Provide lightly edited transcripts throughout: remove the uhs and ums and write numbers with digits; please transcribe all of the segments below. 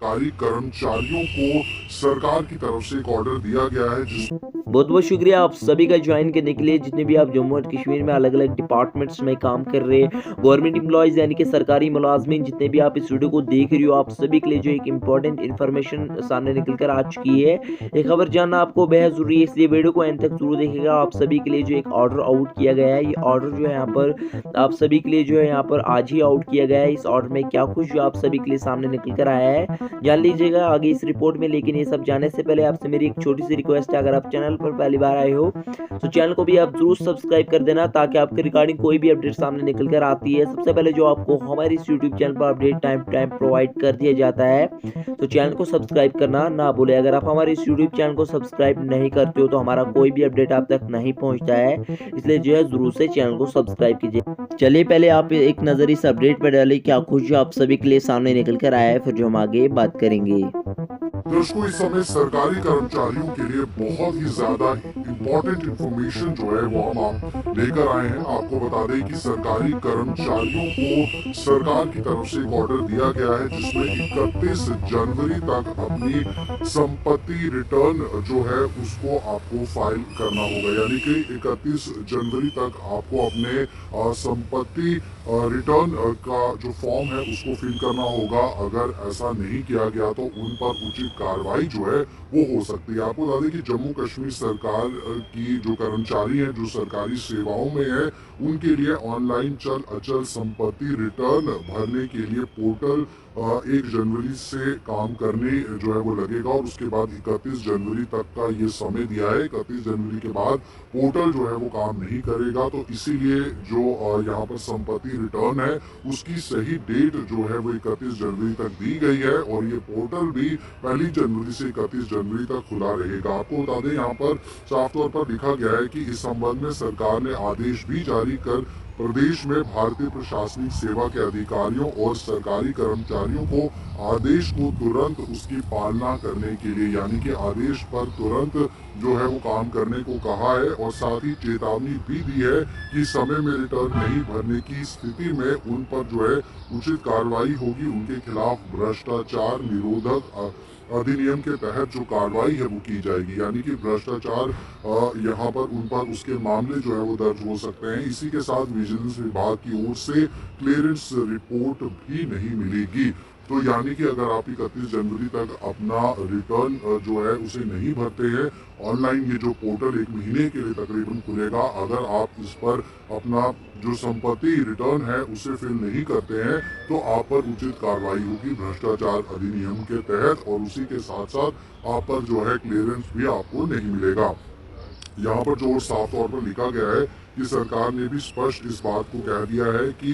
सरकारी कर्मचारियों को सरकार की तरफ से एक ऑर्डर दिया गया है जिस बहुत बहुत शुक्रिया आप सभी का ज्वाइन करने के लिए। जितने भी आप जम्मू एंड कश्मीर में अलग अलग डिपार्टमेंट्स में काम कर रहे गवर्नमेंट एम्प्लॉयज़ यानी कि सरकारी मुलाजमीन, जितने भी आप इस वीडियो को देख रही हो, आप सभी के लिए जो एक इंपॉर्टेंट इन्फॉर्मेशन सामने निकल कर आ चुकी है। ये खबर जानना आपको बेहद ज़रूरी है, इसलिए वीडियो को एंड तक जरूर देखेगा। आप सभी के लिए जो एक ऑर्डर आउट किया गया है, ये ऑर्डर जो है यहाँ पर आप सभी के लिए जो है यहाँ पर आज ही आउट किया गया है। इस ऑर्डर में क्या कुछ जो आप सभी के लिए सामने निकल कर आया है जान लीजिएगा आगे इस रिपोर्ट में। लेकिन ये सब जानने से पहले आपसे मेरी एक छोटी सी रिक्वेस्ट है, अगर आप चैनल पर पहली बार आए हो तो चैनल को भी आप जरूर सब्सक्राइब कर देना, ताकि आपके रिगार्डिंग कोई भी अपडेट सामने निकल कर आती है सबसे पहले जो आपको हमारे इस यूट्यूब चैनल पर अपडेट टाइम टाइम प्रोवाइड कर दिया जाता है। तो चैनल को सब्सक्राइब करना ना भूले। अगर आप हमारे इस यूट्यूब चैनल को सब्सक्राइब नहीं करते हो तो हमारा कोई भी अपडेट आप तक नहीं पहुंचता है, इसलिए जो है जरूर से चैनल को सब्सक्राइब कीजिए। चलिए पहले आप एक नज़र इस अपडेट पर डालें क्या कुछ जो आप सभी के लिए सामने निकल कर आया है, फिर जो हम आगे बात करेंगे। दर्शकों, इस समय सरकारी कर्मचारियों के लिए बहुत ही ज्यादा इम्पोर्टेंट इंफॉर्मेशन जो है वो हम आप लेकर आए हैं। आपको बता दें कि सरकारी कर्मचारियों को सरकार की तरफ से एक ऑर्डर दिया गया है जिसमें 31 जनवरी तक अपनी संपत्ति रिटर्न जो है उसको आपको फाइल करना होगा। यानी कि 31 जनवरी तक आपको अपने संपत्ति रिटर्न का जो फॉर्म है उसको फिल करना होगा। अगर ऐसा नहीं किया गया तो उन पर उचित कार्रवाई जो है वो हो सकती है। आपको बता दें कि जम्मू कश्मीर सरकार की जो कर्मचारी हैं जो सरकारी सेवाओं में है उनके लिए ऑनलाइन चल अचल संपत्ति रिटर्न भरने के लिए पोर्टल 1 जनवरी से काम करने जो है वो लगेगा और उसके बाद 31 जनवरी तक का ये समय दिया है। 31 जनवरी के बाद पोर्टल जो है वो काम नहीं करेगा, तो इसीलिए जो यहाँ पर संपत्ति रिटर्न है उसकी सही डेट जो है वो 31 जनवरी तक दी गई है और ये पोर्टल भी 1 जनवरी से 31 जनवरी तक खुला रहेगा। आपको बता दें यहाँ पर साफ तौर पर लिखा गया है कि इस संबंध में सरकार ने आदेश भी जारी कर प्रदेश में भारतीय प्रशासनिक सेवा के अधिकारियों और सरकारी कर्मचारियों को आदेश को तुरंत उसकी पालना करने के लिए, यानी कि आदेश पर तुरंत जो है वो काम करने को कहा है और साथ ही चेतावनी भी दी है कि समय में रिटर्न नहीं भरने की स्थिति में उन पर जो है उचित कार्रवाई होगी। उनके खिलाफ भ्रष्टाचार निरोधक अधिनियम के तहत जो कार्रवाई है वो की जाएगी। यानी कि भ्रष्टाचार यहाँ पर उन पर उसके मामले जो है वो दर्ज हो सकते हैं। इसी के साथ विजिलेंस विभाग की ओर से क्लियरेंस रिपोर्ट भी नहीं मिलेगी। तो यानी कि अगर आप 31 जनवरी तक अपना रिटर्न जो है उसे नहीं भरते हैं, ऑनलाइन ये जो पोर्टल 1 महीने के लिए तकरीबन खुलेगा, अगर आप इस पर अपना जो संपत्ति रिटर्न है उसे फिल नहीं करते हैं तो आप पर उचित कार्रवाई होगी भ्रष्टाचार अधिनियम के तहत और उसी के साथ साथ आप पर जो है क्लियरेंस भी आपको नहीं मिलेगा। यहाँ पर जो साफ तौर पर लिखा गया है कि सरकार ने भी स्पष्ट इस बात को कह दिया है कि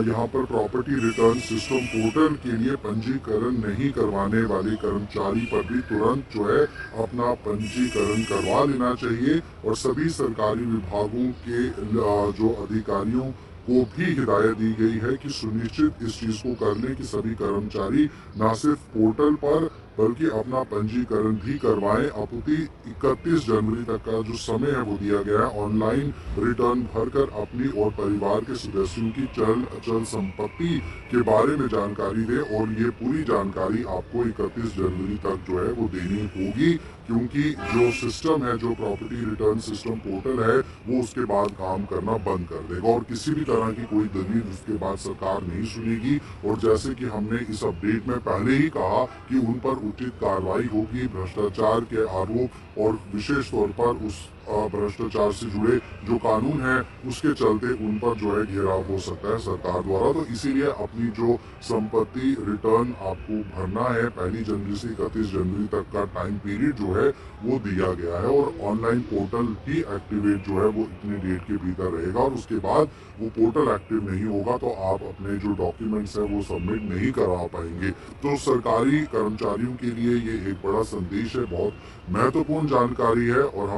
यहाँ पर प्रॉपर्टी रिटर्न सिस्टम पोर्टल के लिए पंजीकरण नहीं करवाने वाले कर्मचारी पर भी तुरंत जो है अपना पंजीकरण करवा लेना चाहिए और सभी सरकारी विभागों के जो अधिकारियों को भी हिदायत दी गई है कि सुनिश्चित इस चीज को कर लें कि सभी कर्मचारी न सिर्फ पोर्टल पर बल्कि अपना पंजीकरण भी करवाएं। अपुति 31 जनवरी तक का जो समय है वो दिया गया है ऑनलाइन रिटर्न भरकर अपनी और परिवार के सदस्यों की चल अचल संपत्ति के बारे में जानकारी दें और ये पूरी जानकारी आपको 31 जनवरी तक जो है वो देनी होगी, क्योंकि जो सिस्टम है जो प्रॉपर्टी रिटर्न सिस्टम पोर्टल है वो उसके बाद काम करना बंद कर देगा और किसी भी तरह की कोई दलील उसके बाद सरकार नहीं सुनेगी। और जैसे कि हमने इस अपडेट में पहले ही कहा कि उन पर उचित कार्रवाई होगी भ्रष्टाचार के आरोप और विशेष तौर पर उस भ्रष्टाचार से जुड़े जो कानून है उसके चलते उन पर जो है घेराव हो सकता है सरकार द्वारा। तो इसीलिए अपनी जो संपत्ति रिटर्न आपको भरना है 1 जनवरी से 31 जनवरी तक का टाइम पीरियड जो है वो दिया गया है और ऑनलाइन पोर्टल ही एक्टिवेट जो है वो इतने डेट के भीतर रहेगा और उसके बाद वो पोर्टल एक्टिव नहीं होगा तो आप अपने जो डॉक्यूमेंट्स है वो सबमिट नहीं करा पाएंगे। तो सरकारी कर्मचारियों के लिए ये एक बड़ा संदेश है, बहुत महत्वपूर्ण जानकारी है और हम